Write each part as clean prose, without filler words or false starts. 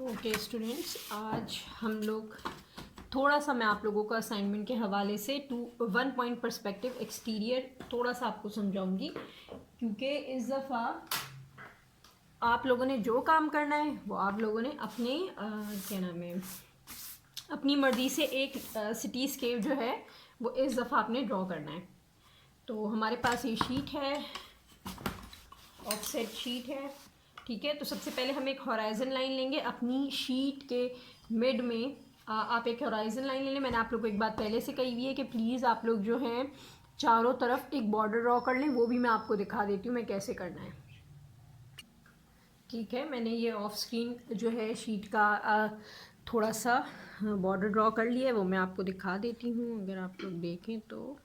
Okay students, आज हम लोग थोड़ा सा मैं आप लोगों को असाइनमेंट के हवाले से 1 पॉइंट पर्सपेक्टिव एक्सटीरियर थोड़ा सा आपको समझाऊंगी, क्योंकि इस दफ़ा आप लोगों ने जो काम करना है वो आप लोगों ने अपने क्या नाम है अपनी मर्ज़ी से एक सिटी स्केप जो है वो इस दफ़ा आपने ड्रॉ करना है। तो हमारे पास ये शीट है, ऑफसेट शीट है, ठीक है। तो सबसे पहले हम एक हॉराइजन लाइन लेंगे अपनी शीट के मिड में। आप एक हॉराइजन लाइन ले लें। मैंने आप लोग को एक बात पहले से कही हुई है कि प्लीज़ आप लोग जो हैं चारों तरफ एक बॉर्डर ड्रॉ कर लें, वो भी मैं आपको दिखा देती हूँ मैं कैसे करना है। ठीक है, मैंने ये ऑफ स्क्रीन जो है शीट का थोड़ा सा बॉर्डर ड्रॉ कर लिया है, वो मैं आपको दिखा देती हूँ। अगर आप लोग देखें तो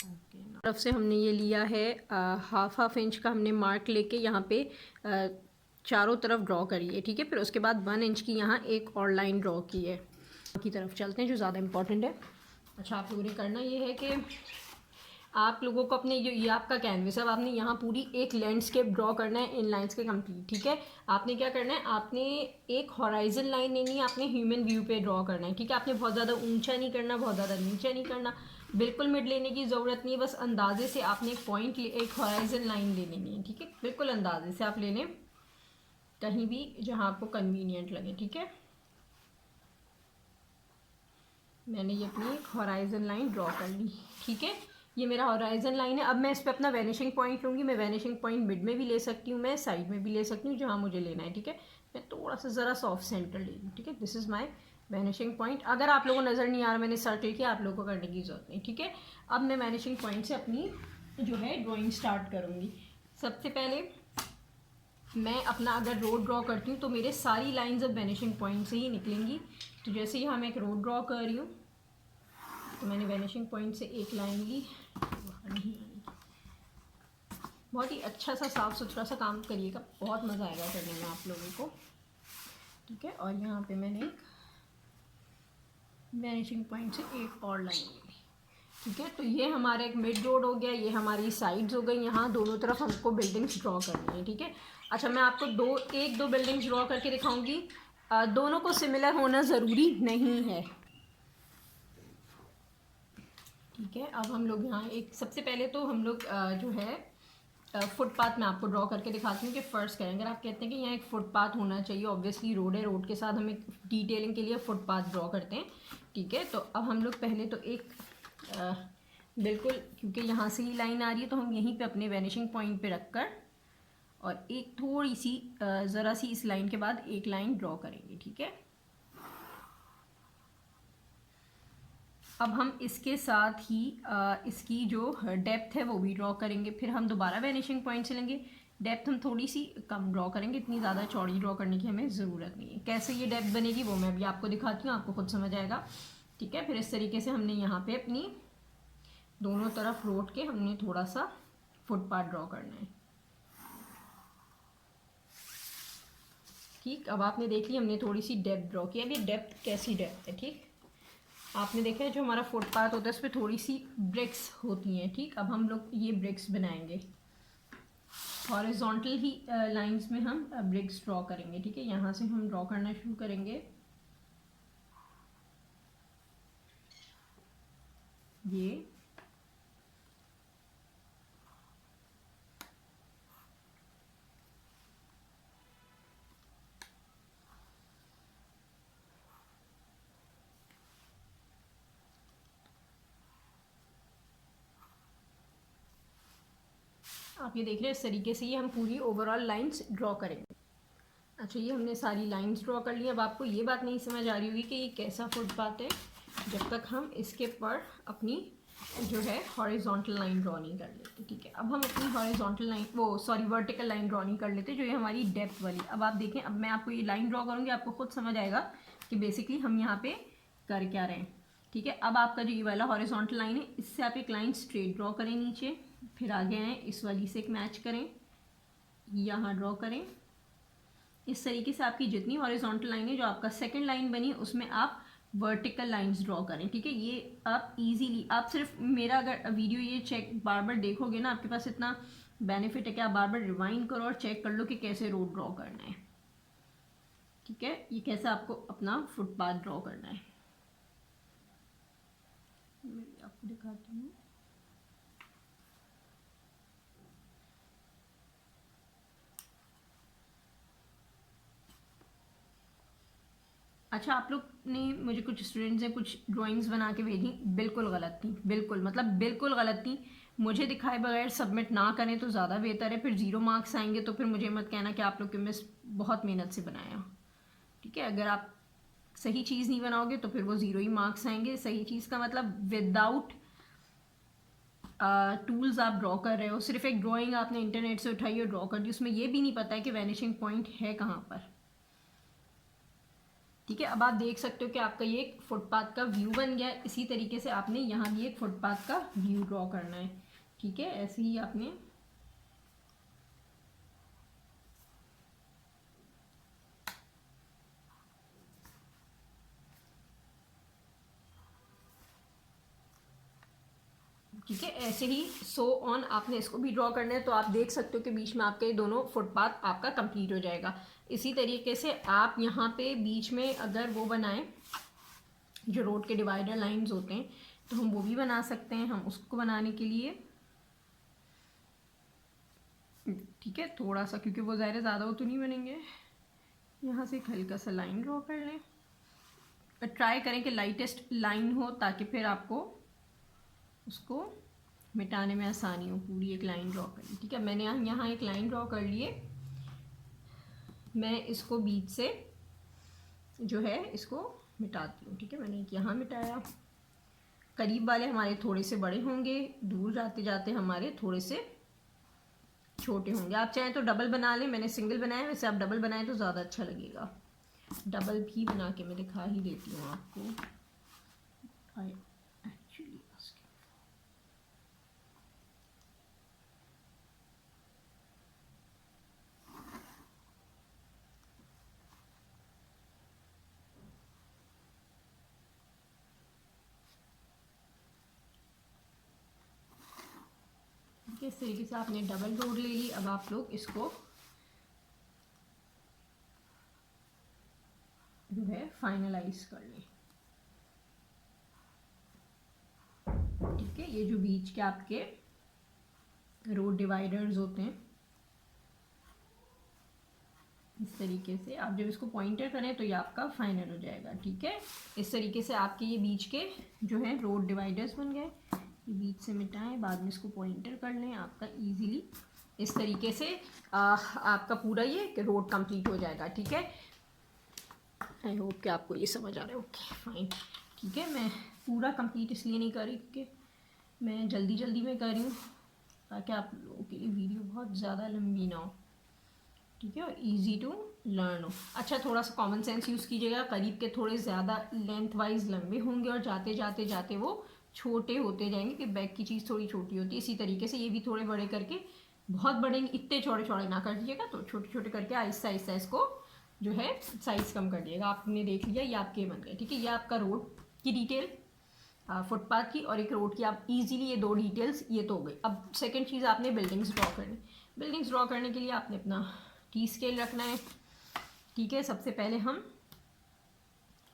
तरफ से हमने ये लिया है हाफ इंच का हमने मार्क लेके यहाँ पे चारों तरफ ड्रॉ करी है, ठीक है। फिर उसके बाद 1 इंच की यहाँ एक और लाइन ड्रॉ की है। की तरफ चलते हैं जो ज़्यादा इम्पॉर्टेंट है। अच्छा, आप लोगों ने करना ये है कि आप लोगों को अपने ये आपका कैनवस है, अब आपने यहाँ पूरी एक लैंडस्केप ड्रॉ करना है इन लाइंस के कंप्लीट, ठीक है। आपने क्या करना है, आपने एक हॉराइजन लाइन लेनी है, आपने ह्यूमन व्यू पे ड्रॉ करना है, ठीक है। आपने बहुत ज़्यादा ऊंचा नहीं करना, बहुत ज़्यादा नीचा नहीं करना, बिल्कुल मिड लेने की ज़रूरत नहीं है। बस अंदाजे से आपने एक पॉइंट एक हॉराइजन लाइन ले लेनी है, ठीक है। बिल्कुल अंदाजे से आप ले लें, कहीं भी जहाँ आपको कन्वीनियंट लगे, ठीक है। मैंने ये अपनी एक हॉराइजन लाइन ड्रॉ कर ली, ठीक है। ये मेरा हॉराइजन लाइन है। अब मैं इस पर अपना वैनिशिंग पॉइंट लूँगी। मैं वैनिशिंग पॉइंट मिड में भी ले सकती हूँ, मैं साइड में भी ले सकती हूँ, जहाँ मुझे लेना है, ठीक है। मैं थोड़ा सा ज़रा सा ऑफ सेंटर ले लूँ, ठीक है। This is my vanishing point. अगर आप लोगों को नज़र नहीं आ रहा मैंने सर्कल किया, आप लोगों को करने की ज़रूरत नहीं, ठीक है। अब मैं वैनिशिंग पॉइंट से अपनी जो है ड्राइंग स्टार्ट करूँगी। सबसे पहले मैं अपना अगर रोड ड्रॉ करती हूँ तो मेरे सारी लाइंस अब वैनिशिंग पॉइंट से ही निकलेंगी। तो जैसे ही मैं एक रोड ड्रॉ कर रही हूँ तो मैंने वैनिशिंग पॉइंट से एक लाइन ली, बहुत ही अच्छा सा साफ़ सुथरा सा काम करिएगा, बहुत मज़ा आएगा करने में आप लोगों को, ठीक है। और यहाँ पे मैंने एक वैनिशिंग पॉइंट से एक और लाइन ली, ठीक है। तो ये हमारा एक मिड रोड हो गया, ये हमारी साइड्स हो गई। यहाँ दोनों तरफ हमको बिल्डिंग्स ड्रॉ करनी है, ठीक है। अच्छा, मैं आपको एक दो बिल्डिंग्स ड्रॉ करके दिखाऊंगी। दोनों को सिमिलर होना ज़रूरी नहीं है, ठीक है। अब हम लोग यहाँ एक सबसे पहले तो हम लोग जो है फुटपाथ में आपको ड्रॉ करके दिखाती हूँ कि फ़र्स्ट करें। अगर आप कहते हैं कि यहाँ एक फुटपाथ होना चाहिए, ऑब्वियसली रोड है, रोड के साथ हम एक डिटेलिंग के लिए फुटपाथ ड्रॉ करते हैं, ठीक है। तो अब हम लोग पहले तो एक बिल्कुल, क्योंकि यहाँ से ही लाइन आ रही है तो हम यहीं पे अपने वैनिशिंग पॉइंट पे रख कर और एक थोड़ी सी ज़रा सी इस लाइन के बाद एक लाइन ड्रॉ करेंगे, ठीक है। अब हम इसके साथ ही इसकी जो डेप्थ है वो भी ड्रॉ करेंगे। फिर हम दोबारा वैनिशिंग पॉइंट से लेंगे, डेप्थ हम थोड़ी सी कम ड्रॉ करेंगे, इतनी ज़्यादा चौड़ी ड्रॉ करने की हमें ज़रूरत नहीं है। कैसे ये डेप्थ बनेगी वो मैं भी आपको दिखाती हूँ, आपको खुद समझ आएगा, ठीक है। फिर इस तरीके से हमने यहाँ पे अपनी दोनों तरफ रोड के हमने थोड़ा सा फुटपाथ ड्रॉ करना है, ठीक। अब आपने देख ली हमने थोड़ी सी डेप्थ ड्रॉ की। अब ये डेप्थ कैसी डेप्थ है, ठीक। आपने देखा है जो हमारा फुटपाथ होता है उस पर थोड़ी सी ब्रिक्स होती हैं, ठीक। अब हम लोग ये ब्रिक्स बनाएंगे, हॉरिजॉन्टल ही लाइंस में हम ब्रिक्स ड्रॉ करेंगे, ठीक है। यहाँ से हम ड्रॉ करना शुरू करेंगे। ये आप ये देख रहे हैं, इस तरीके से ये हम पूरी ओवरऑल लाइंस ड्रॉ करेंगे। अच्छा, ये हमने सारी लाइंस ड्रॉ कर ली। अब आपको ये बात नहीं समझ आ रही होगी कि ये कैसा फुटपाथ है जब तक हम इसके पर अपनी जो है हॉरिजॉन्टल लाइन ड्रॉ नहीं कर लेते, ठीक है। अब हम अपनी horizontal line vertical line draw नहीं कर लेते, जो ये हमारी डेप्थ वाली। अब आप देखें, अब मैं आपको ये लाइन ड्रॉ करूँगी, आपको खुद समझ आएगा कि बेसिकली हम यहाँ पे कर क्या रहे हैं, ठीक है। अब आपका जो ये वाला हॉरिजॉन्टल लाइन है, इससे आप एक लाइन स्ट्रेट ड्रॉ करें नीचे, फिर आगे आएँ, इस वाली से एक मैच करें, यहाँ ड्रॉ करें। इस तरीके से आपकी जितनी हॉरिजॉन्टल लाइन है, जो आपका सेकंड लाइन बनी उसमें आप वर्टिकल लाइंस ड्रॉ करें, ठीक है। ये आप इजीली, आप सिर्फ मेरा अगर वीडियो ये चेक बार बार देखोगे ना, आपके पास इतना बेनिफिट है कि आप बार बार रिवाइंड करो और चेक कर लो कि कैसे रोड ड्रॉ करना है। ठीक है, ये कैसे आपको अपना फुटपाथ ड्रॉ करना है मैं आपको दिखाती हूँ। अच्छा, आप लोग ने मुझे कुछ स्टूडेंट्स ने कुछ ड्राइंग्स बना के भेजी, बिल्कुल गलत थी, बिल्कुल मतलब बिल्कुल गलत थी। मुझे दिखाए बगैर सबमिट ना करें तो ज़्यादा बेहतर है, फिर 0 मार्क्स आएंगे तो फिर मुझे मत कहना कि आप लोग के मिस बहुत मेहनत से बनाया। ठीक है, अगर आप सही चीज़ नहीं बनाओगे तो फिर वो 0 ही मार्क्स आएंगे। सही चीज़ का मतलब विदाउट टूल्स आप ड्रॉ कर रहे हो, सिर्फ एक ड्राइंग आपने इंटरनेट से उठाई और ड्रॉ कर दी, उसमें ये भी नहीं पता है कि वैनिशिंग पॉइंट है कहाँ पर। ठीक है, अब आप देख सकते हो कि आपका ये एक फुटपाथ का व्यू बन गया है। इसी तरीके से आपने यहाँ भी एक फुटपाथ का व्यू ड्रॉ करना है। ठीक है, ऐसे ही आपने ठीक है, ऐसे ही सो ऑन आपने इसको भी ड्रॉ करना है। तो आप देख सकते हो कि बीच में आपके दोनों फुटपाथ आपका कंप्लीट हो जाएगा। इसी तरीके से आप यहाँ पे बीच में अगर वो बनाएं, जो रोड के डिवाइडर लाइंस होते हैं, तो हम वो भी बना सकते हैं। हम उसको बनाने के लिए ठीक है थोड़ा सा, क्योंकि वो ज़ाहिर ज़्यादा वो तो नहीं बनेंगे, यहाँ से एक हल्का सा लाइन ड्रॉ कर लें। ट्राई करें कि लाइटेस्ट लाइन हो ताकि फिर आपको उसको मिटाने में आसानी हो। पूरी एक लाइन ड्रॉ करें। ठीक है, मैंने यहाँ एक लाइन ड्रॉ कर लिए। मैं इसको बीच से जो है इसको मिटाती हूँ। ठीक है, मैंने एक यहाँ मिटाया। करीब वाले हमारे थोड़े से बड़े होंगे, दूर जाते जाते हमारे थोड़े से छोटे होंगे। आप चाहें तो डबल बना लें, मैंने सिंगल बनाया, वैसे आप डबल बनाएं तो ज़्यादा अच्छा लगेगा। डबल भी बना के मैं दिखा ही देती हूँ आपको। एक्चुअली इस तरीके से आपने डबल रोड ले ली। अब आप लोग इसको जो है फाइनलाइज कर लें। ठीक है, ये जो बीच के आपके रोड डिवाइडर्स होते हैं, इस तरीके से आप जब इसको पॉइंटर करें तो ये आपका फाइनल हो जाएगा। ठीक है, इस तरीके से आपके ये बीच के जो है रोड डिवाइडर्स बन गए। ये बीच से मिटाएं, बाद में इसको पॉइंटर कर लें, आपका इजीली इस तरीके से आपका पूरा ये रोड कंप्लीट हो जाएगा। ठीक है, आई होप कि आपको ये समझ आ रहा है। Okay fine. ठीक है, मैं पूरा कंप्लीट इसलिए नहीं कर रही क्योंकि मैं जल्दी जल्दी में कर रही हूँ ताकि आप लोगों के लिए वीडियो बहुत ज़्यादा लंबी ना हो। ठीक है, और इजी टू लर्न हो। अच्छा, थोड़ा सा कॉमन सेंस यूज़ कीजिएगा। करीब के थोड़े ज़्यादा लेंथ वाइज लंबे होंगे और जाते जाते जाते वो छोटे होते जाएंगे, कि बैक की चीज़ थोड़ी छोटी होती है। इसी तरीके से ये भी थोड़े बड़े करके, बहुत बड़े इतने चौड़े चौड़े ना कर दीजिएगा, तो छोटे छोटे करके आहिस्ता आहिस्ता इसको जो है साइज़ कम कर दिएगा। आपने देख लिया ये आपके बन गए। ठीक है, ये आपका रोड की डिटेल, फुटपाथ की और एक रोड की, आप इजीली ये दो डिटेल्स ये तो हो गई। अब सेकंड चीज़ आपने बिल्डिंग्स ड्रॉ करनी। बिल्डिंग्स ड्रॉ करने के लिए आपने अपना टी स्केल रखना है। ठीक है, सबसे पहले हम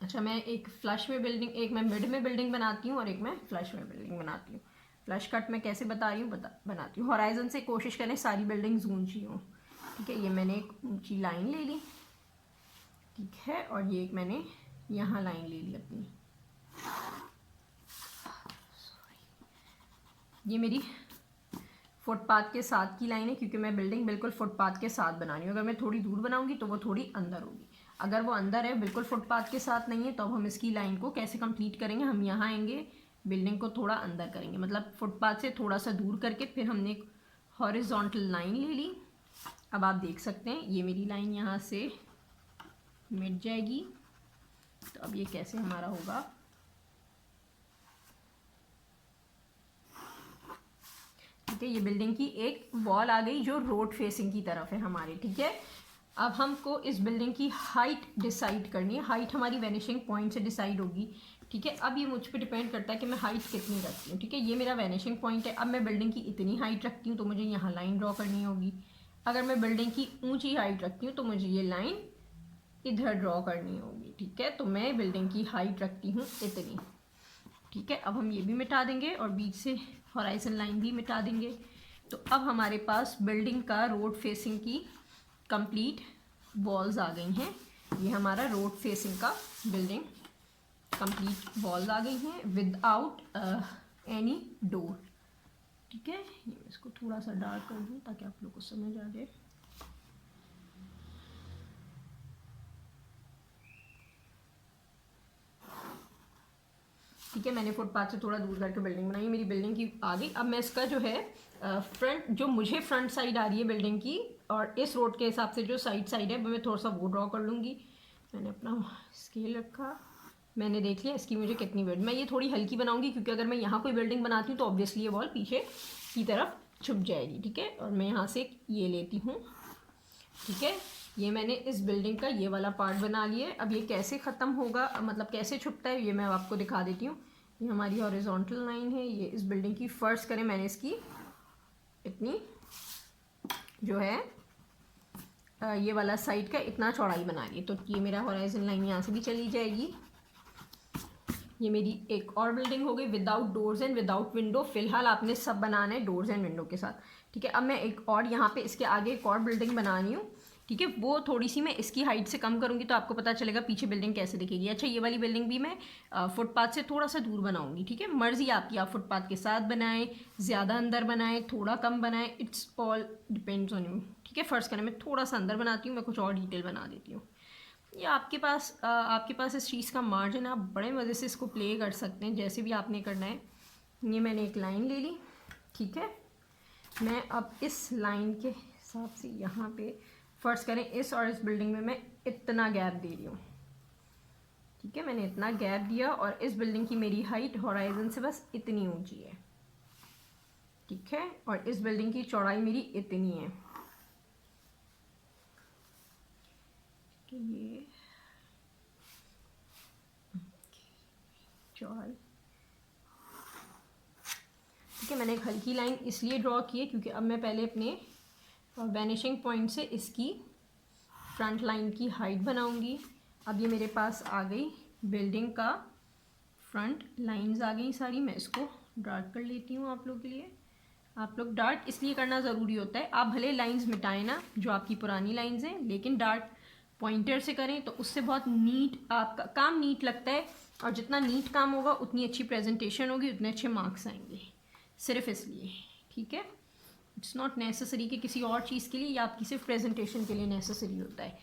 अच्छा मैं एक फ्लश में बिल्डिंग, एक मैं मिड में बिल्डिंग बनाती हूँ और एक मैं फ्लश में बिल्डिंग बनाती हूँ। फ्लश कट मैं कैसे बता रही हूँ बनाती हूँ। हॉराइजन से कोशिश करें सारी बिल्डिंग्स ऊंची हों। ठीक है, ये मैंने एक ऊंची लाइन ले ली। ठीक है, और ये एक मैंने यहाँ लाइन ले ली अपनी। ये मेरी फुटपाथ के साथ की लाइन है, क्योंकि मैं बिल्डिंग बिल्कुल फुटपाथ के साथ बना रही हूँ। अगर मैं थोड़ी दूर बनाऊंगी तो वो थोड़ी अंदर होगी। अगर वो अंदर है, बिल्कुल फुटपाथ के साथ नहीं है, तो अब हम इसकी लाइन को कैसे कंप्लीट करेंगे। हम यहाँ आएंगे, बिल्डिंग को थोड़ा अंदर करेंगे, मतलब फुटपाथ से थोड़ा सा दूर करके फिर हमने एक हॉरिजॉन्टल लाइन ले ली। अब आप देख सकते हैं ये मेरी लाइन यहाँ से मिट जाएगी। तो अब ये कैसे हमारा होगा, ठीक है, ये बिल्डिंग की एक वॉल आ गई जो रोड फेसिंग की तरफ है हमारे। ठीक है, अब हमको इस बिल्डिंग की हाइट डिसाइड करनी है। हाइट हमारी वैनिशिंग पॉइंट से डिसाइड होगी। ठीक है, अब ये मुझ पर डिपेंड करता है कि मैं हाइट कितनी रखती हूँ। ठीक है, ये मेरा वैनिशिंग पॉइंट है। अब मैं बिल्डिंग की इतनी हाइट रखती हूँ तो मुझे यहाँ लाइन ड्रॉ करनी होगी। अगर मैं बिल्डिंग की ऊंची हाइट रखती हूँ तो मुझे ये लाइन इधर ड्रॉ करनी होगी। ठीक है, तो मैं बिल्डिंग की हाइट रखती हूँ इतनी। ठीक है, अब हम ये भी मिटा देंगे और बीच से हॉराइजन लाइन भी मिटा देंगे। तो अब हमारे पास बिल्डिंग का रोड फेसिंग की कंप्लीट वॉल्स आ गई हैं। ये हमारा रोड फेसिंग का बिल्डिंग कंप्लीट वॉल्स आ गई हैं विदाउट एनी डोर। ठीक है, ये मैं इसको थोड़ा सा डार्क कर दूँ ताकि आप लोग को समझ आ जाए। ठीक है, मैंने फुटपाथ से थोड़ा दूर करके बिल्डिंग बनाई, मेरी बिल्डिंग की आ गई। अब मैं इसका जो है फ्रंट, जो मुझे फ्रंट साइड आ रही है बिल्डिंग की और इस रोड के हिसाब से जो साइड है मैं थोड़ा सा वो ड्रॉ कर लूँगी। मैंने अपना स्केल रखा, मैंने देख लिया इसकी मुझे कितनी विड्थ। मैं ये थोड़ी हल्की बनाऊंगी क्योंकि अगर मैं यहाँ कोई बिल्डिंग बनाती हूँ तो ऑब्वियसली ये वॉल पीछे की तरफ छुप जाएगी। ठीक है, और मैं यहाँ से ये लेती हूँ। ठीक है, ये मैंने इस बिल्डिंग का ये वाला पार्ट बना लिया है। अब ये कैसे ख़त्म होगा, मतलब कैसे छुपता है, ये मैं आपको दिखा देती हूँ। ये हमारी हॉरिजॉन्टल लाइन है, ये इस बिल्डिंग की फर्स्ट करें मैंने इसकी इतनी जो है ये वाला साइड का इतना चौड़ाई बना ली। तो ये मेरा हॉराइजन लाइन यहाँ से भी चली जाएगी। ये मेरी एक और बिल्डिंग हो गई without doors and without window. फिलहाल आपने सब बनाना है डोर्स एंड विंडो के साथ। ठीक है, अब मैं एक और यहाँ पे इसके आगे एक और बिल्डिंग बनानी हूँ। ठीक है, वो थोड़ी सी मैं इसकी हाइट से कम करूँगी तो आपको पता चलेगा पीछे बिल्डिंग कैसे दिखेगी। अच्छा, ये वाली बिल्डिंग भी मैं फुटपाथ से थोड़ा सा दूर बनाऊँगी। ठीक है, मर्जी आपकी, आप फुटपाथ के साथ बनाएं, ज़्यादा अंदर बनाएं, थोड़ा कम बनाएं, it's all depends on you. ठीक है, फर्स्ट करें मैं थोड़ा सा अंदर बनाती हूँ, मैं कुछ और डिटेल बना देती हूँ। ये आपके पास इस चीज़ का मार्जिन, आप बड़े मज़े से इसको प्ले कर सकते हैं जैसे भी आपने करना है। ये मैंने एक लाइन ले ली। ठीक है, मैं अब इस लाइन के हिसाब से यहाँ पे फर्स्ट करें इस और इस बिल्डिंग में मैं इतना गैप दे रही हूँ। ठीक है, मैंने इतना गैप दिया और इस बिल्डिंग की मेरी हाइट हॉराइजन से बस इतनी ऊंची है। ठीक है, और इस बिल्डिंग की चौड़ाई मेरी इतनी है कि ये चौड़ाई। ठीक है, मैंने एक हल्की लाइन इसलिए ड्रॉ की है क्योंकि अब मैं पहले अपने वैनिशिंग पॉइंट से इसकी फ्रंट लाइन की हाइट बनाऊंगी। अब ये मेरे पास आ गई बिल्डिंग का फ्रंट लाइंस आ गई सारी। मैं इसको डार्क कर लेती हूँ आप लोग के लिए। आप लोग डार्क इसलिए करना ज़रूरी होता है, आप भले लाइंस मिटाएं ना जो आपकी पुरानी लाइंस हैं, लेकिन डार्क पॉइंटर से करें तो उससे बहुत नीट आपका काम नीट लगता है। और जितना नीट काम होगा उतनी अच्छी प्रेजेंटेशन होगी, उतने अच्छे मार्क्स आएंगे, सिर्फ इसलिए। ठीक है, इट्स नॉट नेसेसरी कि किसी और चीज़ के लिए, या आपकी सिर्फ प्रेजेंटेशन के लिए नेसेसरी होता है।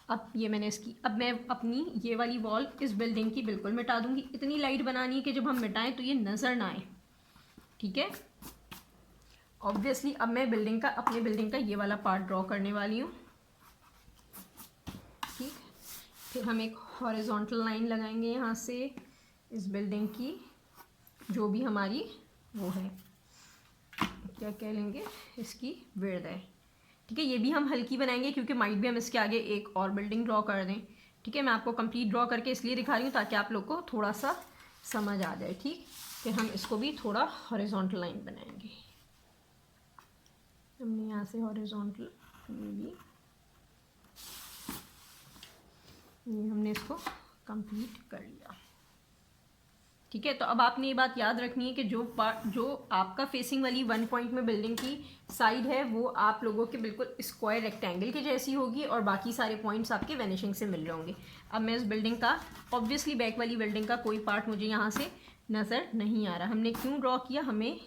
अब ये मैंने इसकी, अब मैं अपनी ये वाली वॉल इस बिल्डिंग की बिल्कुल मिटा दूंगी। इतनी लाइट बनानी है कि जब हम मिटाएं तो ये नज़र ना आए। ठीक है, ऑब्वियसली अब मैं अपने बिल्डिंग का ये वाला पार्ट ड्रॉ करने वाली हूँ। ठीक, फिर हम एक हॉरिजॉन्टल लाइन लगाएंगे यहाँ से इस बिल्डिंग की, जो भी हमारी वो है, क्या कह लेंगे, इसकी विड्थ है। ठीक है, ये भी हम हल्की बनाएंगे क्योंकि माइट भी हम इसके आगे एक और बिल्डिंग ड्रॉ कर दें। ठीक है, मैं आपको कंप्लीट ड्रॉ करके इसलिए दिखा रही हूँ ताकि आप लोग को थोड़ा सा समझ आ जाए। ठीक, फिर हम इसको भी थोड़ा हॉरिजॉन्टल लाइन बनाएंगे। हमने यहाँ से हॉरिजॉन्टल ये हमने इसको कंप्लीट कर लिया। ठीक है, तो अब आपने ये बात याद रखनी है कि जो आपका फेसिंग वाली 1 पॉइंट में बिल्डिंग की साइड है वो आप लोगों के बिल्कुल स्क्वायर रेक्टेंगल के जैसी होगी और बाकी सारे पॉइंट्स आपके वैनिशिंग से मिल रहे होंगे। अब मैं इस बिल्डिंग का, ऑब्वियसली बैक वाली बिल्डिंग का कोई पार्ट मुझे यहाँ से नज़र नहीं आ रहा। हमने क्यों ड्रॉ किया, हमें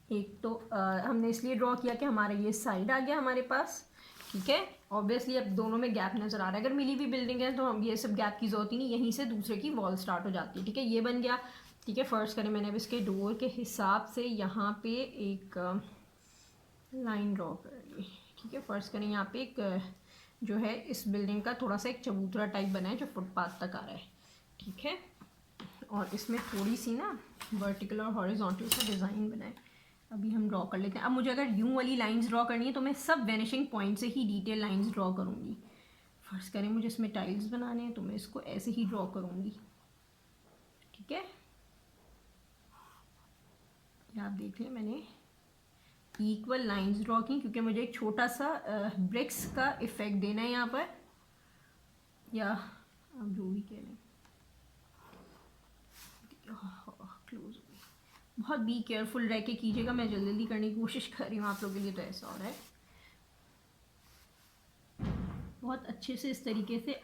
एक तो हमने इसलिए ड्रॉ किया कि हमारा ये साइड आ गया हमारे पास। ठीक है, ऑब्वियसली अब दोनों में गैप नज़र आ रहा है। अगर मिली हुई बिल्डिंग है तो हम ये सब गैप की जरूरत ही नहीं, यहीं से दूसरे की वॉल स्टार्ट हो जाती है। ठीक है, ये बन गया। ठीक है, फर्स्ट करें मैंने अब इसके डोर के हिसाब से यहाँ पे एक लाइन ड्रॉ कर ली। ठीक है, फर्स्ट करें यहाँ पे एक जो है इस बिल्डिंग का थोड़ा सा एक चबूतरा टाइप बना है जो फुटपाथ तक आ रहा है। ठीक है, और इसमें थोड़ी सी ना वर्टिकल और हॉरिजॉन्टल सा डिज़ाइन बना है। अभी हम ड्रॉ कर लेते हैं। अब मुझे अगर यूं वाली लाइंस ड्रॉ करनी है तो मैं सब वैनिशिंग पॉइंट से ही डिटेल लाइंस ड्रॉ करूँगी। फर्स्ट करें मुझे इसमें टाइल्स बनाने हैं तो मैं इसको ऐसे ही ड्रॉ करूँगी। ठीक है, ये आप देख लें, मैंने इक्वल लाइंस ड्रॉ की, क्योंकि मुझे एक छोटा सा ब्रिक्स का इफेक्ट देना है यहाँ पर, या आप जो भी कह रहे हैं। क्लोज हो गई। बहुत बी केयरफुल रह के कीजिएगा, मैं जल्दी जल्दी करने की कोशिश कर रही हूँ आप लोगों के लिए, तो ऐसा हो रहा है। बहुत अच्छे से इस तरीके से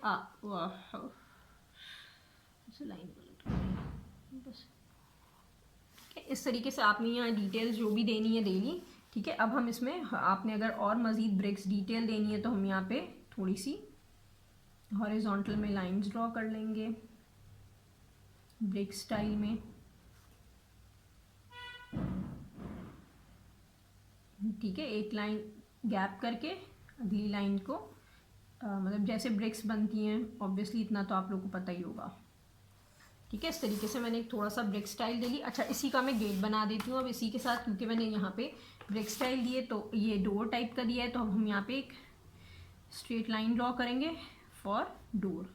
लाइन बस इस तरीके से आपने यहाँ डिटेल्स जो भी देनी है दे ली, ठीक है। अब हम इसमें आपने अगर और मज़ीद ब्रिक्स डिटेल देनी है तो हम यहाँ पे थोड़ी सी हॉरिजॉन्टल में लाइंस ड्रॉ कर लेंगे ब्रिक स्टाइल में, ठीक है। एक लाइन गैप करके अगली लाइन को मतलब जैसे ब्रिक्स बनती हैं ऑब्वियसली इतना तो आप लोगों को पता ही होगा, ठीक है। इस तरीके से मैंने एक थोड़ा सा ब्रिक स्टाइल दे ली। अच्छा, इसी का मैं गेट बना देती हूँ अब इसी के साथ, क्योंकि मैंने यहाँ पे ब्रिक स्टाइल दिए तो ये डोर टाइप का दिया है, तो अब हम यहाँ पे एक स्ट्रेट लाइन ड्रॉ करेंगे फॉर डोर,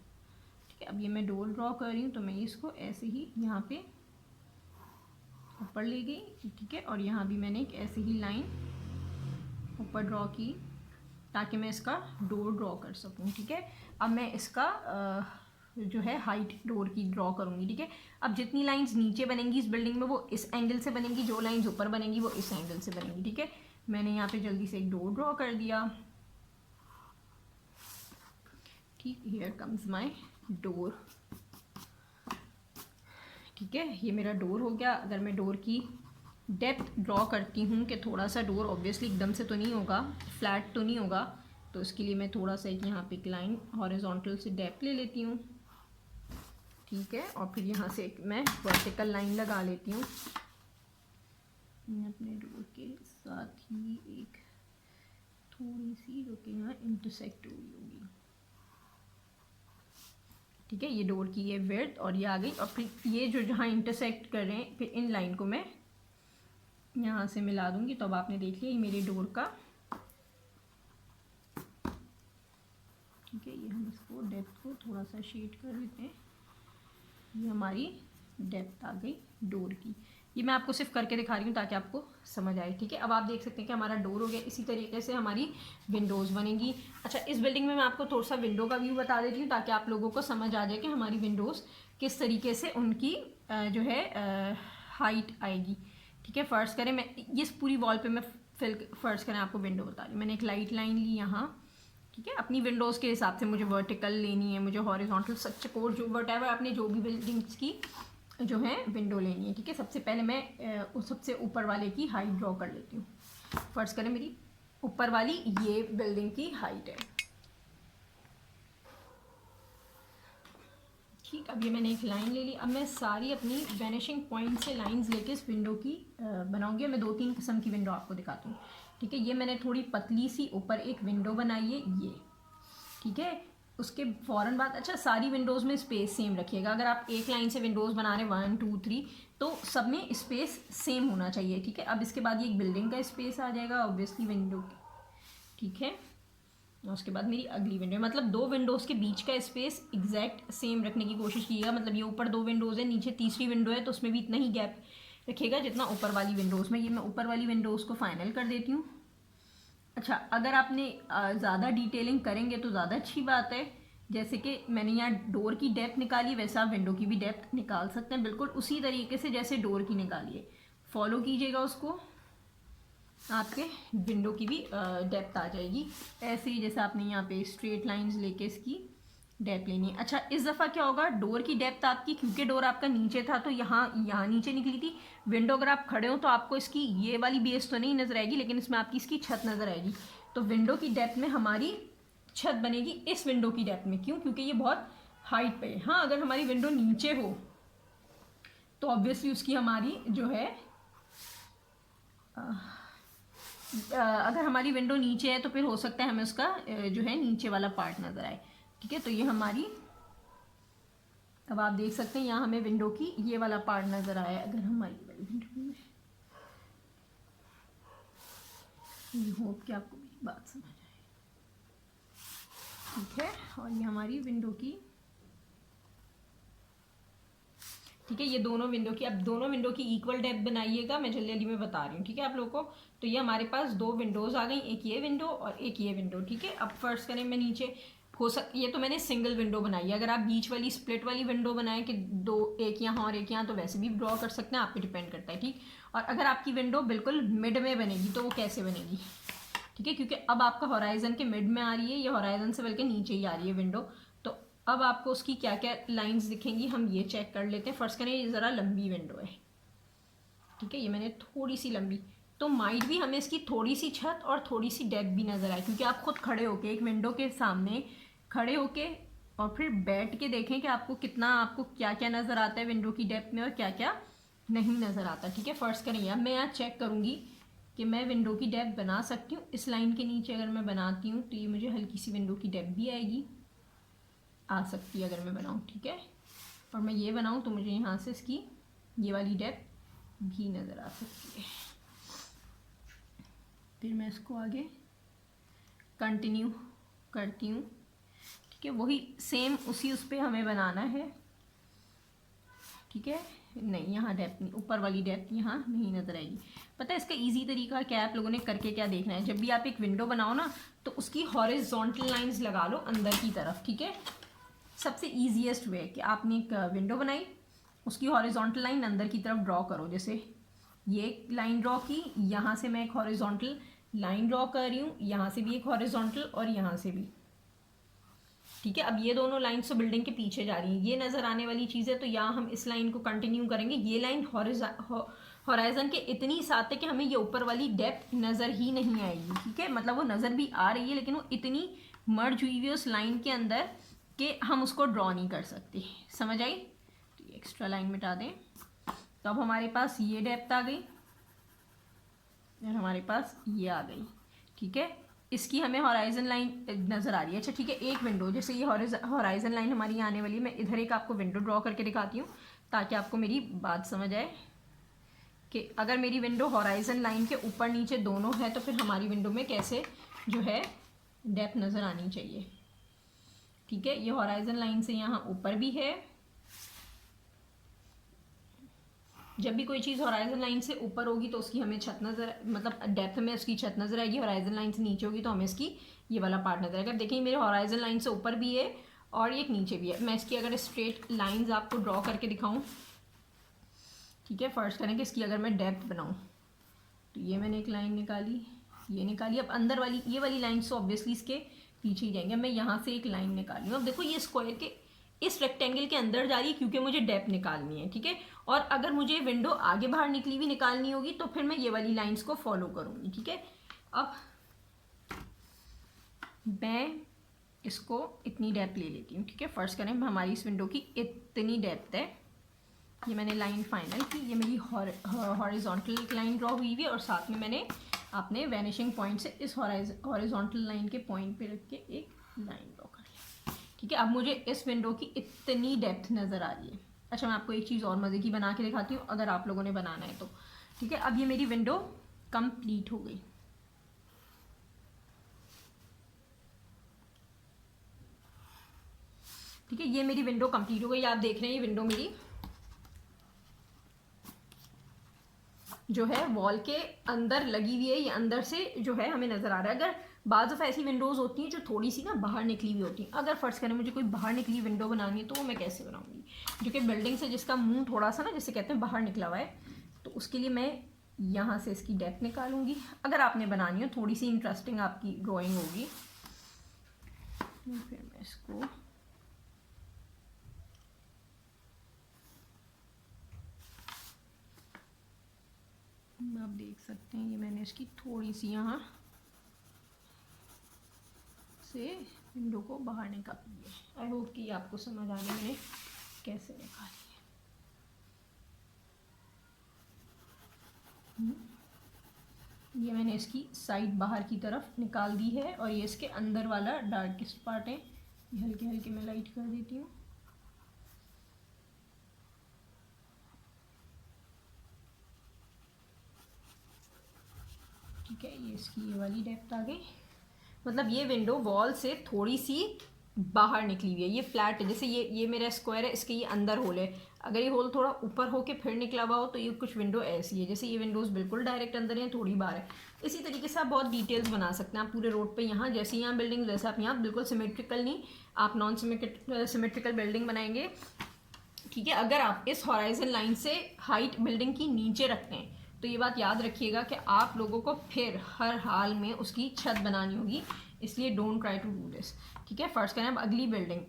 ठीक है। अब ये मैं डोर ड्रॉ कर रही हूँ तो मैं इसको ऐसे ही यहाँ पे ऊपर ले गई, ठीक है। और यहाँ भी मैंने एक ऐसे ही लाइन ऊपर ड्रॉ की ताकि मैं इसका डोर ड्रॉ कर सकूँ, ठीक है। अब मैं इसका जो है हाइट डोर की ड्रॉ करूँगी, ठीक है। अब जितनी लाइंस नीचे बनेंगी इस बिल्डिंग में वो इस एंगल से बनेंगी, जो लाइंस ऊपर बनेंगी वो इस एंगल से बनेंगी, ठीक है। मैंने यहाँ पे जल्दी से एक डोर ड्रॉ कर दिया, ठीक। हियर कम्स माय डोर, ठीक है। ये मेरा डोर हो गया। अगर मैं डोर की डेप्थ ड्रॉ करती हूँ कि थोड़ा सा डोर ऑब्वियसली एकदम से तो नहीं होगा, फ्लैट तो नहीं होगा, तो इसके लिए मैं थोड़ा सा एक यहाँ पे एक लाइन हॉरिजॉन्टल से डेप्थ ले लेती हूँ, ठीक है। और फिर यहाँ से मैं वर्टिकल लाइन लगा लेती हूँ अपने डोर के साथ ही एक थोड़ी सी जो कि यहाँ इंटरसेक्ट हो रही होगी, ठीक है। ये डोर की ये विड्थ और ये आ गई। और फिर ये जो जहाँ इंटरसेक्ट कर रहे हैं फिर इन लाइन को मैं यहाँ से मिला दूंगी, तो अब आपने देख लिया ये मेरी डोर का, ठीक है। ये हम इसको डेप्थ को थोड़ा सा शेड कर देते हैं, ये हमारी डेप्थ आ गई डोर की। ये मैं आपको सिर्फ करके दिखा रही हूँ ताकि आपको समझ आए, ठीक है। अब आप देख सकते हैं कि हमारा डोर हो गया। इसी तरीके से हमारी विंडोज़ बनेंगी। अच्छा, इस बिल्डिंग में मैं आपको थोड़ा सा विंडो का व्यू बता देती हूँ ताकि आप लोगों को समझ आ जाए कि हमारी विंडोज़ किस तरीके से उनकी जो है हाइट आएगी, ठीक है। फ़र्ज़ करें मैं इस पूरी वॉल पर मैं फ़र्ज़ करें आपको विंडो बता रही हूँ, मैंने एक लाइट लाइन ली यहाँ, ठीक है। अपनी विंडोज़ के हिसाब से मुझे वर्टिकल लेनी है, मुझे हॉरिजॉन्टल सपोर्ट जो वटएवर आपने जो भी बिल्डिंग्स की जो है विंडो लेनी है, ठीक है। सबसे पहले मैं उस सबसे ऊपर वाले की हाइट ड्रॉ कर लेती हूँ। फर्स्ट करें मेरी ऊपर वाली ये बिल्डिंग की हाइट है, ठीक। अब ये मैंने एक लाइन ले ली। अब मैं सारी अपनी वैनिशिंग पॉइंट से लाइंस लेके इस विंडो की बनाऊंगी। मैं 2-3 किस्म की विंडो आपको दिखाती हूँ, ठीक है। ये मैंने थोड़ी पतली सी ऊपर एक विंडो बनाई है ये, ठीक है। उसके फ़ौरन बाद अच्छा सारी विंडोज़ में स्पेस सेम रखिएगा। अगर आप एक लाइन से विंडोज़ बना रहे 1 2 3 तो सब में स्पेस सेम होना चाहिए, ठीक है। अब इसके बाद ये एक बिल्डिंग का स्पेस आ जाएगा ऑब्वियसली विंडो, ठीक है। और उसके बाद मेरी अगली विंडो, मतलब 2 विंडोज़ के बीच का स्पेस एग्जैक्ट सेम रखने की कोशिश कीजिएगा। मतलब ये ऊपर 2 विंडोज़ है, नीचे तीसरी विंडो है, तो उसमें भी इतना ही गैप रखिएगा जितना ऊपर वाली विंडोज़ में। ये मैं ऊपर वाली विंडोज़ को फाइनल कर देती हूँ। अच्छा, अगर आपने ज़्यादा डिटेलिंग करेंगे तो ज़्यादा अच्छी बात है। जैसे कि मैंने यहाँ डोर की डेप्थ निकाली, वैसा आप विंडो की भी डेप्थ निकाल सकते हैं, बिल्कुल उसी तरीके से जैसे डोर की निकाली है। फॉलो कीजिएगा उसको, आपके विंडो की भी डेप्थ आ जाएगी। ऐसे ही जैसे आपने यहाँ पे स्ट्रेट लाइंस लेके इसकी डेप्थ लेनी है। अच्छा, इस दफ़ा क्या होगा, डोर की डेप्थ आपकी, क्योंकि डोर आपका नीचे था तो यहाँ नीचे निकली थी विंडो। अगर आप खड़े हो तो आपको इसकी ये वाली बेस तो नहीं नज़र आएगी, लेकिन इसमें आपकी इसकी छत नज़र आएगी। तो विंडो की डेप्थ में हमारी छत बनेगी इस विंडो की डेप्थ में। क्यों? क्योंकि ये बहुत हाइट पे है। हाँ, अगर हमारी विंडो नीचे हो तो ऑब्वियसली उसकी हमारी जो है अगर हमारी विंडो नीचे है तो फिर हो सकता है हमें उसका जो है नीचे वाला पार्ट नज़र आए, ठीक है। तो ये हमारी, अब आप देख सकते हैं यहाँ हमें विंडो की ये वाला पार्ट नज़र आया अगर हमारी वाली विंडो में। आई होप कि आपको मेरी बात समझ आए, ठीक है। और ये हमारी विंडो की, ठीक है। ये दोनों विंडो की, अब दोनों विंडो की इक्वल डेप्थ बनाइएगा, मैं जल्दी जल्दी में बता रही हूँ, ठीक है आप लोगों को। तो ये हमारे पास दो विंडोज़ आ गई, एक ये विंडो और एक ये विंडो, ठीक है। अब फर्स्ट करें, मैं नीचे ये तो मैंने सिंगल विंडो बनाई है। अगर आप बीच वाली स्प्लिट वाली विंडो बनाएं कि दो, एक यहाँ और एक यहाँ, तो वैसे भी ड्रॉ कर सकते हैं, आप पे डिपेंड करता है, ठीक। और अगर आपकी विंडो बिल्कुल मिड में बनेगी तो वो कैसे बनेगी, ठीक है, क्योंकि अब आपका हॉराइजन के मिड में आ रही है, ये हॉराइजन से बल्कि नीचे ही आ रही है विंडो। तो अब आपको उसकी क्या क्या लाइंस दिखेंगी, हम ये चेक कर लेते हैं। फर्स्ट करें, ये ज़रा लंबी विंडो है, ठीक है, ये मैंने थोड़ी सी लंबी, तो माइट भी हमें इसकी थोड़ी सी छत और थोड़ी सी डेप्थ भी नज़र आए, क्योंकि आप खुद खड़े होके एक विंडो के सामने खड़े होके और फिर बैठ के देखें कि आपको कितना, आपको क्या क्या नज़र आता है विंडो की डेप्थ में और क्या क्या नहीं नज़र आता, ठीक है। फर्स्ट करें, अब मैं यहाँ चेक करूँगी कि मैं विंडो की डेप्थ बना सकती हूँ। इस लाइन के नीचे अगर मैं बनाती हूँ तो ये मुझे हल्की सी विंडो की डेप्थ भी आएगी, आ सकती है अगर मैं बनाऊँ, ठीक है। और मैं ये बनाऊँ तो मुझे यहाँ से इसकी ये वाली डेप्थ भी नज़र आ सकती है। फिर मैं इसको आगे कंटिन्यू करती हूँ, ठीक है। वही सेम उसी उस पर हमें बनाना है, ठीक है। नहीं, यहाँ डेप्थ नहीं, ऊपर वाली डेप्थ यहाँ नहीं नज़र आएगी। पता है इसका इजी तरीका क्या है, आप लोगों ने करके क्या देखना है, जब भी आप एक विंडो बनाओ ना तो उसकी हॉरिजॉन्टल लाइंस लगा लो अंदर की तरफ, ठीक है। सबसे ईजीएस्ट वे कि आपने एक विंडो बनाई, उसकी हॉरिजॉन्टल लाइन अंदर की तरफ ड्रॉ करो। जैसे ये लाइन ड्रॉ की, यहाँ से मैं एक हॉरिजॉन्टल लाइन ड्रॉ कर रही हूँ, यहाँ से भी एक हॉरिजॉन्टल और यहाँ से भी, ठीक है। अब ये दोनों लाइन्स तो बिल्डिंग के पीछे जा रही हैं, ये नज़र आने वाली चीज़ है, तो यहाँ हम इस लाइन को कंटिन्यू करेंगे। ये लाइन हॉराइजन के इतनी साथ है कि हमें ये ऊपर वाली डेप्थ नज़र ही नहीं आएगी, ठीक है। मतलब वो नज़र भी आ रही है लेकिन वो इतनी मर्ज हुई हुई है उस लाइन के अंदर कि हम उसको ड्रॉ नहीं कर सकते, समझ आई। तो ये एक्स्ट्रा लाइन मिटा दें। तो अब हमारे पास ये डेप्थ आ गई और हमारे पास ये आ गई, ठीक है। इसकी हमें हॉराइजन लाइन नज़र आ रही है, अच्छा ठीक है। एक विंडो, जैसे ये हॉराइजन लाइन हमारी आने वाली है, मैं इधर एक आपको विंडो ड्रॉ करके दिखाती हूँ ताकि आपको मेरी बात समझ आए कि अगर मेरी विंडो हॉराइजन लाइन के ऊपर नीचे दोनों है तो फिर हमारी विंडो में कैसे जो है डेप्थ नज़र आनी चाहिए, ठीक है। ये हॉराइजन लाइन से यहाँ ऊपर भी है, जब भी कोई चीज़ हॉराइजन लाइन से ऊपर होगी तो उसकी हमें छत नज़र, मतलब डेप्थ में उसकी छत नज़र आएगी। हॉराइजन लाइन से नीचे होगी तो हमें इसकी ये वाला पार्ट नज़र आएगा। देखिए मेरे हॉराइजन लाइन से ऊपर भी है और एक नीचे भी है। मैं इसकी अगर स्ट्रेट लाइंस आपको ड्रॉ करके दिखाऊं, ठीक है। फर्स्ट करें कि इसकी अगर मैं डेप्थ बनाऊं तो ये मैंने एक लाइन निकाली, ये निकाली। अब अंदर वाली ये वाली लाइन तो ऑब्वियसली इसके पीछे ही जाएंगे। मैं यहाँ से एक लाइन निकाली हूँ। अब देखो ये स्क्वायर के इस रेक्टेंगल के अंदर जा रही है क्योंकि मुझे डेप्थ निकालनी है, ठीक है। और अगर मुझे विंडो आगे बाहर निकली हुई निकालनी होगी तो फिर मैं ये वाली लाइंस को फॉलो करूँगी, ठीक है। अब मैं इसको इतनी डेप्थ ले लेती हूँ, ठीक है। फर्स्ट करें हमारी इस विंडो की इतनी डेप्थ है, ये मैंने लाइन फाइनल की। ये मेरी हॉरिजॉन्टल लाइन ड्रॉ हुई हुई है और साथ में मैंने अपने वैनिशिंग पॉइंट से इस हॉरिजॉन्टल लाइन के पॉइंट पे रख के एक लाइन ड्रॉ कर लिया, ठीक है। अब मुझे इस विंडो की इतनी डेप्थ नज़र आ रही है। अच्छा मैं आपको एक चीज़ और मज़े की बना के दिखाती हूँ अगर आप लोगों ने बनाना है तो, ठीक है। अब ये मेरी विंडो कंप्लीट हो गई, ठीक है। ये मेरी विंडो कंप्लीट हो गई, आप देख रहे हैं ये विंडो मेरी जो है वॉल के अंदर लगी हुई है, ये अंदर से जो है हमें नज़र आ रहा है। अगर बाज़ ऑफ ऐसी विंडोज़ होती हैं जो थोड़ी सी ना बाहर निकली हुई होती हैं, अगर फर्ज करें मुझे कोई बाहर निकली विंडो बनानी है तो वो मैं कैसे बनाऊंगी, जो कि बिल्डिंग से जिसका मुंह थोड़ा सा ना जैसे कहते हैं बाहर निकला हुआ है, तो उसके लिए मैं यहाँ से इसकी डेप्थ निकालूंगी। अगर आपने बनानी हो थोड़ी सी इंटरेस्टिंग आपकी ड्राइंग होगी, फिर मैं इसको आप देख सकते हैं ये मैंने इसकी थोड़ी सी यहाँ से विंडो को बाहर निकाली है। आई होप कि आपको समझ आ गया मैंने कैसे निकाली है। ये मैंने इसकी साइड बाहर की तरफ निकाल दी है और ये इसके अंदर वाला डार्केस्ट पार्ट है, ये हल्के हल्के मैं लाइट कर देती हूँ। ठीक है, ये इसकी ये वाली डेप्थ आ गई। मतलब ये विंडो वॉल से थोड़ी सी बाहर निकली हुई है, ये फ्लैट है। जैसे ये मेरा स्क्वायर है, इसके ये अंदर होल है, अगर ये होल थोड़ा ऊपर होके फिर निकला हुआ हो तो ये कुछ विंडो ऐसी है। जैसे ये विंडोज़ बिल्कुल डायरेक्ट अंदर है, थोड़ी बाहर है। इसी तरीके से आप बहुत डिटेल्स बना सकते हैं। आप पूरे रोड पे यहाँ जैसे यहाँ बिल्डिंग, जैसे आप यहाँ बिल्कुल सिमेट्रिकल नहीं, आप नॉन सिमेट्रिकल बिल्डिंग बनाएंगे, ठीक है। अगर आप इस हॉराइजन लाइन से हाइट बिल्डिंग की नीचे रखते हैं तो ये बात याद रखिएगा कि आप लोगों को फिर हर हाल में उसकी छत बनानी होगी, इसलिए don't try to do this, ठीक है। फर्स्ट करें अब अगली बिल्डिंग।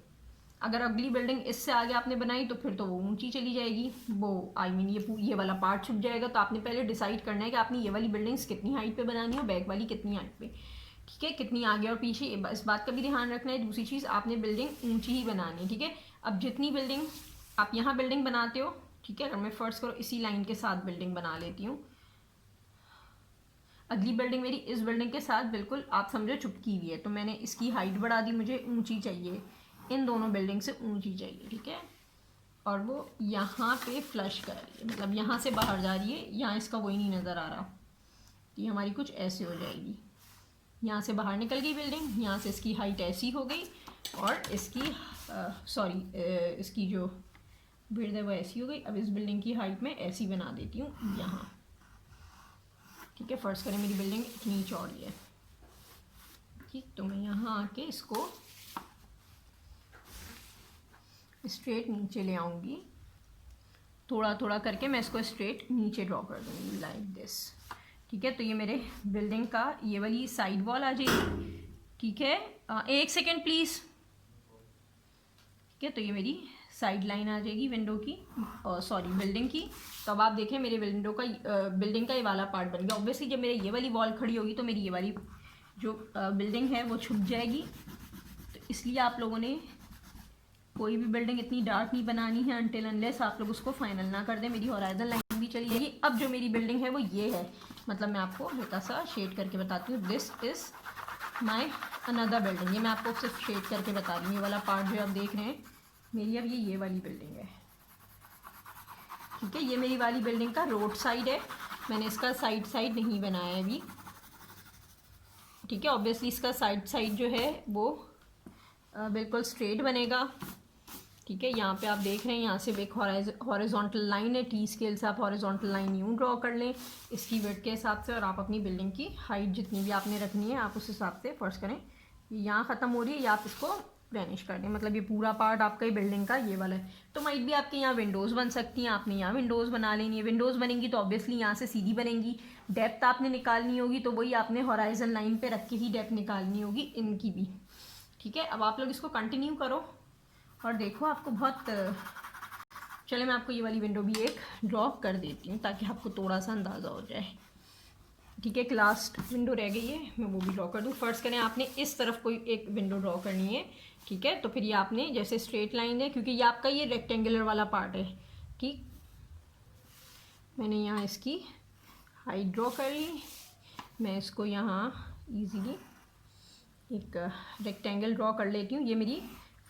अगर अगली बिल्डिंग इससे आगे आपने बनाई तो फिर तो वो ऊंची चली जाएगी, वो ये वाला पार्ट छुप जाएगा। तो आपने पहले डिसाइड करना है कि आपने ये वाली बिल्डिंग्स कितनी हाइट पे बनानी है और बैक वाली कितनी हाइट पे, ठीक है, कितनी आगे और पीछे, इस बात का भी ध्यान रखना है। दूसरी चीज़, आपने बिल्डिंग ऊंची ही बनानी है, ठीक है। अब जितनी बिल्डिंग आप यहाँ बिल्डिंग बनाते हो, ठीक है, अगर मैं फर्स्ट करो इसी लाइन के साथ बिल्डिंग बना लेती हूँ, अगली बिल्डिंग मेरी इस बिल्डिंग के साथ बिल्कुल आप समझो चिपकी हुई है, तो मैंने इसकी हाइट बढ़ा दी, मुझे ऊंची चाहिए, इन दोनों बिल्डिंग से ऊंची चाहिए, ठीक है। और वो यहाँ पे फ्लश कर रही है, मतलब यहाँ से बाहर जा रही है, यहाँ इसका वही नहीं नज़र आ रहा, ये हमारी कुछ ऐसे हो जाएगी। यहाँ से बाहर निकल गई बिल्डिंग, यहाँ से इसकी हाइट ऐसी हो गई और इसकी इसकी जो विड्थ है वो ऐसी हो गई। अब इस बिल्डिंग की हाइट में ऐसी बना देती हूँ यहाँ, ठीक है। फर्स्ट करें मेरी बिल्डिंग इतनी चौड़ी है, ठीक, तो मैं यहाँ आके इसको स्ट्रेट नीचे ले आऊँगी, थोड़ा थोड़ा करके मैं इसको स्ट्रेट नीचे ड्रॉ कर दूँगी लाइक दिस, ठीक है। तो ये मेरे बिल्डिंग का ये वाली साइड वॉल आ जाएगी, ठीक है। एक सेकेंड प्लीज़, ठीक है। तो ये मेरी साइड लाइन आ जाएगी विंडो की, बिल्डिंग की। तो अब आप देखें मेरे बिल्डिंग का ये वाला पार्ट बन गया। ऑब्वियसली जब मेरे ये वाली वॉल खड़ी होगी तो मेरी ये वाली जो बिल्डिंग है वो छुप जाएगी। तो इसलिए आप लोगों ने कोई भी बिल्डिंग इतनी डार्क नहीं बनानी है अनटिल अनलेस आप लोग उसको फाइनल ना कर दें। मेरी हॉराइजन लाइन भी चली जाएगी। अब जो मेरी बिल्डिंग है वो ये है, मतलब मैं आपको हल्का सा शेड करके बताती हूँ। This is my another building, ये मैं आपको सिर्फ शेड करके बता रही हूँ। ये वाला पार्ट जो आप देख रहे हैं मेरी, अब ये वाली बिल्डिंग है, ठीक है। ये मेरी वाली बिल्डिंग का रोड साइड है, मैंने इसका साइड नहीं बनाया है अभी, ठीक है। ऑब्वियसली इसका साइड जो है वो बिल्कुल स्ट्रेट बनेगा, ठीक है। यहाँ पे आप देख रहे हैं यहाँ से एक हॉरिजॉन्टल लाइन है, टी स्केल से आप हॉरिजॉन्टल लाइन यूँ ड्रॉ कर लें इसकी विड्थ के हिसाब से, और आप अपनी बिल्डिंग की हाइट जितनी भी आपने रखनी है आप उस हिसाब से फर्स्ट करें। यहाँ ख़त्म हो रही है या आप इसको वैनिश कर दें, मतलब ये पूरा पार्ट आपका ही बिल्डिंग का ये वाला है। तो माइट भी आपके यहाँ विंडोज़ बन सकती हैं, आपने यहाँ विंडोज़ बना लेनी है। विंडोज़ बनेंगी तो ऑब्वियसली यहाँ से सीधी बनेंगी, डेप्थ आपने निकालनी होगी तो वही आपने हॉराइजन लाइन पे रख के ही डेप्थ निकालनी होगी इनकी भी, ठीक है। अब आप लोग इसको कंटिन्यू करो और देखो आपको बहुत, चले मैं आपको ये वाली विंडो भी एक ड्रॉ कर देती हूँ ताकि आपको थोड़ा सा अंदाज़ा हो जाए, ठीक है। एक लास्ट विंडो रह गई है, मैं वो भी ड्रॉ कर दूँ। फर्स्ट करें आपने इस तरफ कोई एक विंडो ड्रॉ करनी है, ठीक है। तो फिर ये आपने जैसे स्ट्रेट लाइन है, क्योंकि ये आपका ये रेक्टेंगुलर वाला पार्ट है, ठीक। मैंने यहाँ इसकी हाइट ड्रॉ कर ली, मैं इसको यहाँ इजीली एक रेक्टेंगल ड्रॉ कर लेती हूँ। ये मेरी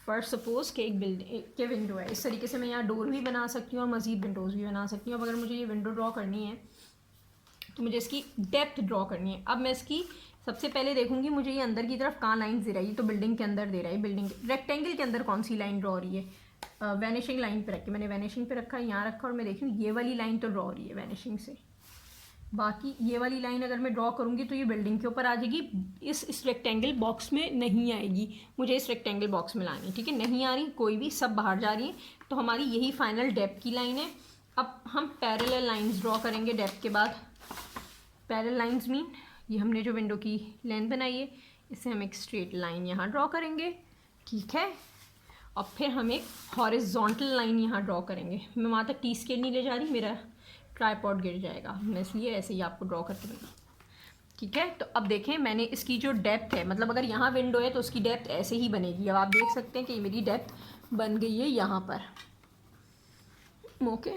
फर्स्ट सपोज़ कि एक बिल्डिंग के विंडो है, इस तरीके से मैं यहाँ डोर भी बना सकती हूँ और मज़ीद विंडोज़ भी बना सकती हूँ। अब अगर मुझे ये विंडो ड्रॉ करनी है तो मुझे इसकी डेप्थ ड्रॉ करनी है। अब मैं इसकी सबसे पहले देखूंगी मुझे ये अंदर की तरफ कहाँ लाइन दे रहा है, ये तो बिल्डिंग के अंदर दे रहा है, बिल्डिंग रेक्टेंगल के अंदर कौन सी लाइन ड्रॉ हो रही है, वैनिशिंग लाइन पे रख के, मैंने वैनिशिंग पे रखा है, यहाँ रखा और मैं देखी हूँ ये वाली लाइन तो ड्रॉ हो रही है वैनिशिंग से। बाकी ये वाली लाइन अगर मैं ड्रॉ करूँगी तो ये बिल्डिंग के ऊपर आ जाएगी, इस रेक्टेंगल बॉक्स में नहीं आएगी, मुझे इस रेक्टेंगल बॉक्स में लानी है, ठीक है। नहीं आ रही कोई भी, सब बाहर जा रही है, तो हमारी यही फाइनल डेप्थ की लाइन है। अब हम पैरेलल लाइन्स ड्रॉ करेंगे डेप्थ के बाद। पैरेलल लाइन्स मीन ये हमने जो विंडो की लेंथ बनाई है इससे हम एक स्ट्रेट लाइन यहाँ ड्रॉ करेंगे, ठीक है। और फिर हम एक हॉरिजॉन्टल लाइन यहाँ ड्रॉ करेंगे। मैं वहाँ तक टी स्केल नहीं ले जा रही, मेरा ट्राइपॉड गिर जाएगा, मैं इसलिए ऐसे ही आपको ड्रॉ करके दूँगी, ठीक है। तो अब देखें मैंने इसकी जो डेप्थ है, मतलब अगर यहाँ विंडो है तो उसकी डेप्थ ऐसे ही बनेगी। अब आप देख सकते हैं कि मेरी डेप्थ बन गई है यहाँ पर, ओके।